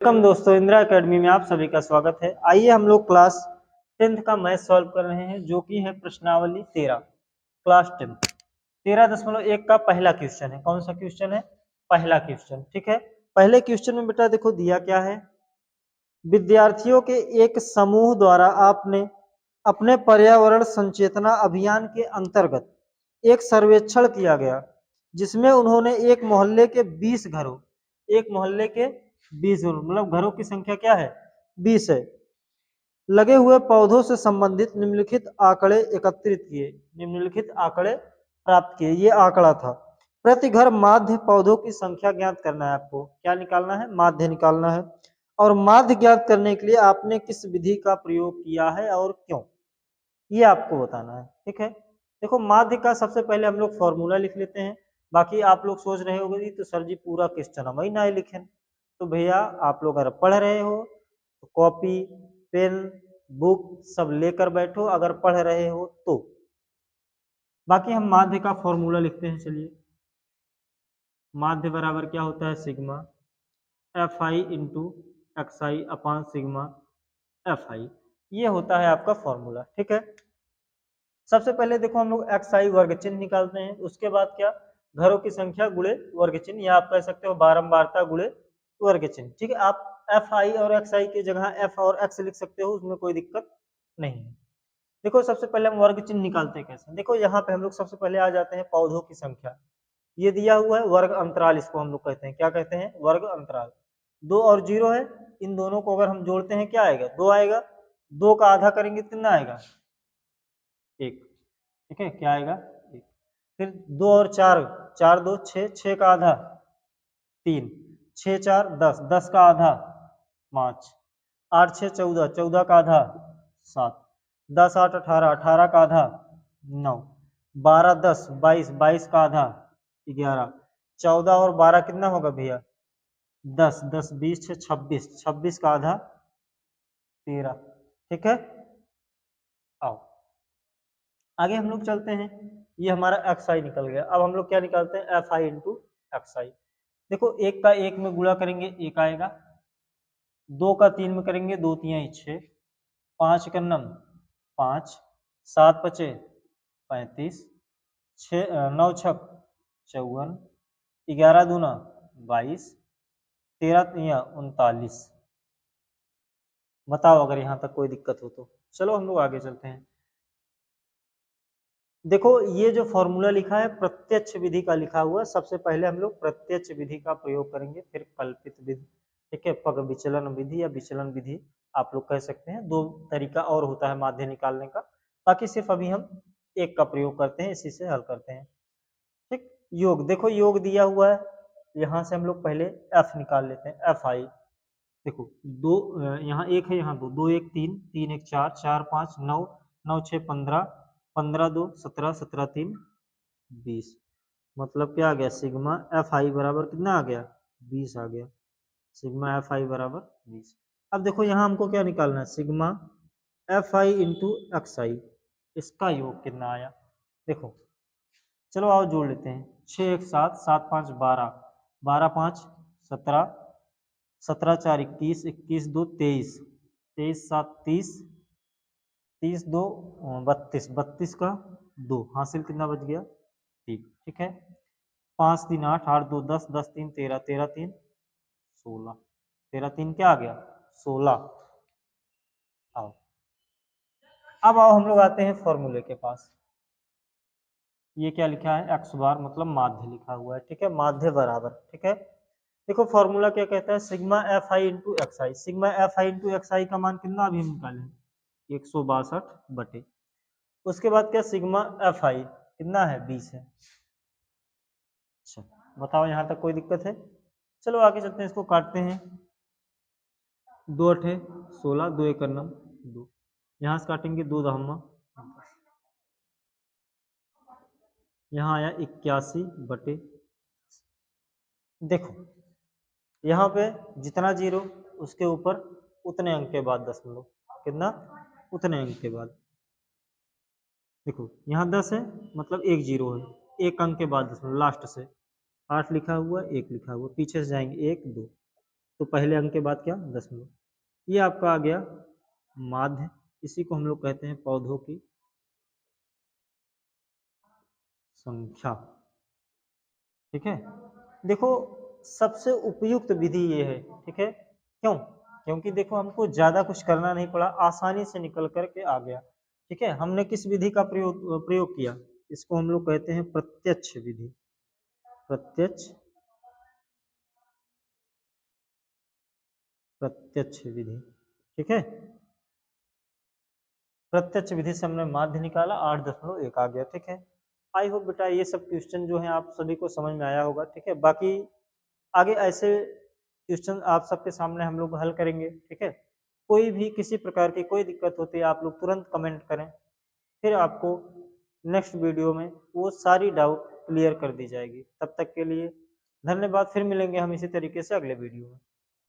Welcome दोस्तों, Indira academy में आप सभी का स्वागत है। आइए हम लोग क्लास 10th का मैथ सॉल्व कर रहे हैं, जो कि है प्रश्नावली 13, क्लास 10 13.1 का पहला क्वेश्चन है। कौन सा क्वेश्चन है? पहला क्वेश्चन। ठीक है, पहले क्वेश्चन में बेटा देखो दिया क्या है। विद्यार्थियों के एक समूह द्वारा आपने अपने पर्यावरण संचेतना अभियान के अंतर्गत एक सर्वेक्षण किया गया, जिसमें उन्होंने एक मोहल्ले के 20 घरों एक मोहल्ले के 20 मतलब घरों की संख्या क्या है? 20 है, लगे हुए पौधों से संबंधित निम्नलिखित आंकड़े एकत्रित किए, निम्नलिखित आंकड़े प्राप्त किए। ये आंकड़ा था। प्रति घर माध्य पौधों की संख्या ज्ञात करना है। आपको क्या निकालना है? माध्य निकालना है। और माध्य ज्ञात करने के लिए आपने किस विधि का प्रयोग किया है और क्यों, ये आपको बताना है। ठीक है, देखो माध्य का सबसे पहले हम लोग फॉर्मूला लिख लेते हैं। बाकी आप लोग सोच रहे होंगे तो सर जी पूरा क्वेश्चन हम ही ना लिखें, तो भैया आप लोग अगर पढ़ रहे हो तो कॉपी पेन बुक सब लेकर बैठो, अगर पढ़ रहे हो तो। बाकी हम माध्य का फॉर्मूला लिखते हैं। चलिए, माध्य बराबर क्या होता है? Sigma f i into x I upon sigma f आई, ये होता है आपका फॉर्मूला। ठीक है, सबसे पहले देखो हम लोग एक्स आई वर्ग चिन्ह निकालते हैं। उसके बाद क्या? घरों की संख्या गुणे वर्ग चिन्ह, या आप कह सकते हो बारंबारता गुणे वर्ग चिन्ह। ठीक है, आप एफ आई और एक्स आई की जगह एफ और एक्स लिख सकते हो, उसमें कोई दिक्कत नहीं है। देखो सबसे पहले हम वर्ग चिन्ह निकालते हैं कैसे। देखो यहाँ पे हम लोग सबसे पहले आ जाते हैं पौधों की संख्या। ये दिया हुआ है वर्ग अंतराल, इसको हम लोग कहते हैं, क्या कहते हैं? वर्ग अंतराल। 2 और 0 है, इन दोनों को अगर हम जोड़ते हैं क्या आएगा? 2 आएगा। 2 का आधा करेंगे कितना आएगा? 1। ठीक है, क्या आएगा? 1। फिर 2 और 4, 4 2 6, 6 का आधा 3, 6 4 10, 10 का आधा 5, 8 6 14, 14 का आधा 7, 10 8 18, 18 का आधा 9, 12 10 22, 22 का आधा 11, 14 और 12 कितना होगा भैया? 10, 10 20 26, 26 का आधा 13। ठीक है, आओ आगे हम लोग चलते हैं। ये हमारा एक्स आई निकल गया। अब हम लोग क्या निकालते हैं? एफ आई इंटू एक्स आई। देखो 1 का 1 में गुणा करेंगे 1 आएगा, 2 का 3 में करेंगे 2 3 6, 5 का 9 5, 7 5 35, 9 6 54, 11 दूना 22, 13 3 39। बताओ अगर यहाँ तक कोई दिक्कत हो तो। चलो हम लोग आगे चलते हैं। देखो ये जो फॉर्मूला लिखा है प्रत्यक्ष विधि का लिखा हुआ। सबसे पहले हम लोग प्रत्यक्ष विधि का प्रयोग करेंगे, फिर कल्पित विधि। ठीक है, पग विचलन विधि या विचलन विधि आप लोग कह सकते हैं। 2 तरीका और होता है माध्य निकालने का, बाकी सिर्फ अभी हम एक का प्रयोग करते हैं, इसी से हल करते हैं। ठीक, योग। देखो योग दिया हुआ है, यहाँ से हम लोग पहले एफ निकाल लेते हैं। एफ आई देखो 2, यहाँ 1 है, यहाँ 2, 2 1 3, 3 1 4, 4 5 9, 9 6 15, 15 2 17, 17 3 20। मतलब क्या आ गया? सिग्मा एफ आई बराबर कितना आ गया? 20 आ गया। सिग्मा एफ आई बराबर 20। अब देखो यहाँ हमको क्या निकालना है? Sigma f i into x i, इसका योग कितना आया? देखो चलो आओ जोड़ लेते हैं। 6 1 7, 7 5 12, 12 5 17, 17 4 21, 21 2 23, 23 7 30, 30 2 32, 32 का 2 हासिल कितना बच गया? 3। ठीक है, 5 3 8, 8 2 10, 10 3 13, 13 3 16, 13 3 क्या आ गया? 16। आओ अब आओ हम लोग आते हैं फॉर्मूले के पास। ये क्या लिखा है? एक्स बार मतलब माध्य लिखा हुआ है। ठीक है, माध्य बराबर। ठीक है, देखो फॉर्मूला क्या कहता है? Sigma f i into x i. Sigma f i into x i का मान कितना अभी हम निकालें? 162 बटे, उसके बाद क्या? सिग्मा एफ आई कितना है? 20 है। अच्छा बताओ यहाँ तक कोई दिक्कत है? चलो आगे चलते हैं, इसको काटते हैं। 2 अठे 16, 2 एक 9 2, यहाँ से काटेंगे 2 दहम्मा, यहाँ आया 81 बटे। देखो यहाँ पे जितना जीरो उसके ऊपर उतने अंक के बाद दशमलव, कितना? उतने अंक के बाद। देखो यहाँ 10 है मतलब एक जीरो है, एक अंक के बाद दशमलव लास्ट से। 8 लिखा हुआ, 1 लिखा हुआ, पीछे से जाएंगे 1 2, तो पहले अंक के बाद क्या, दशमलव। ये आपका आ गया माध्य, इसी को हम लोग कहते हैं पौधों की संख्या। ठीक है, देखो सबसे उपयुक्त विधि ये है। ठीक है, क्यों? क्योंकि देखो हमको ज्यादा कुछ करना नहीं पड़ा, आसानी से निकल करके आ गया। ठीक है, हमने किस विधि का प्रयोग किया? इसको हम लोग कहते हैं प्रत्यक्ष विधि। प्रत्यक्ष प्रत्यक्ष विधि। ठीक है, प्रत्यक्ष विधि से हमने माध्य निकाला, 8.1 आ गया। ठीक है, आई होप बेटा ये सब क्वेश्चन जो है आप सभी को समझ में आया होगा। ठीक है, बाकी आगे ऐसे क्वेश्चन आप सबके सामने हम लोग हल करेंगे। ठीक है, कोई भी किसी प्रकार की कोई दिक्कत होती है आप लोग तुरंत कमेंट करें, फिर आपको नेक्स्ट वीडियो में वो सारी डाउट क्लियर कर दी जाएगी। तब तक के लिए धन्यवाद, फिर मिलेंगे हम इसी तरीके से अगले वीडियो में।